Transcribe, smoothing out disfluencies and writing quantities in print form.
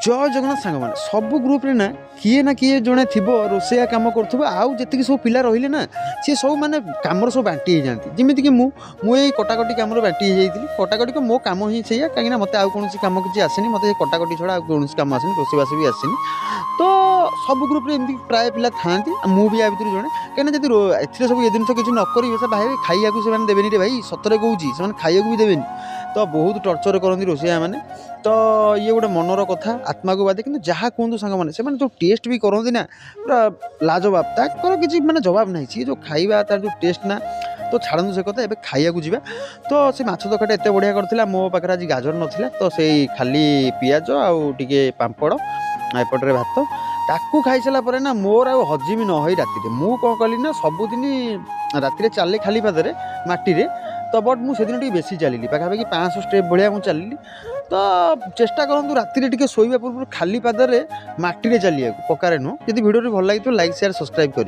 जय जगन्नाथ सांग मैंने सब ग्रुप रे ना किए जड़े थी रोसैया कम कर आउ जी सब पिला रही ना सी सब माने कम सब बांटी हो जाती जमीक मुझे कटाकटी कम बांटी हो जाती कटाकटी को मो कम ही से कहीं मत कौन कम किसी आसेनी मत कटाकटी छड़ा कौन कम आसेनी रोसैबास भी आसेनी तो सब ग्रुप रे एमती प्राय पिला था मुझे या भर जड़े कहीं जब ए सब ये जिन किसी नक भाई खाइया से देवेनि रे भाई सतरे कौची से खाइया भी देवेनि तो बहुत टर्चर करती रोसैया मैंने तो ये गोटे मनर कथा आत्मा को बाधे कि जहाँ कहूँ सांग मैंने से जो टेस्ट भी करती ना पूरा लाजवाब तार किसी माने जवाब नहीं सी जो खाइबा तार जो टेस्ट ना तो छाड़ू से कथा एवं खाइया को जावा तो से माछ तरकारीटा एत बढ़िया करथिला मो पाखे आज गाजर नाला तो से खाली पियाज आउ टिके पांपड़ एपटे भात ताकू खाई सारा पर ना मोर आ हजिमी न हो राति मु कौन कली ना सबुदिन राति चले खाली पादे माटी तो बट मुझे टी बेसी चलिली पाखापाखि 500 स्टेप भाया मुझे चलिली तो चेष्टा करूँ राति टे शोवा पूर्व खाली पादे माटी चलिए पकार नुह जब भिडियो भल लगी लाइक शेयर सब्सक्राइब करें।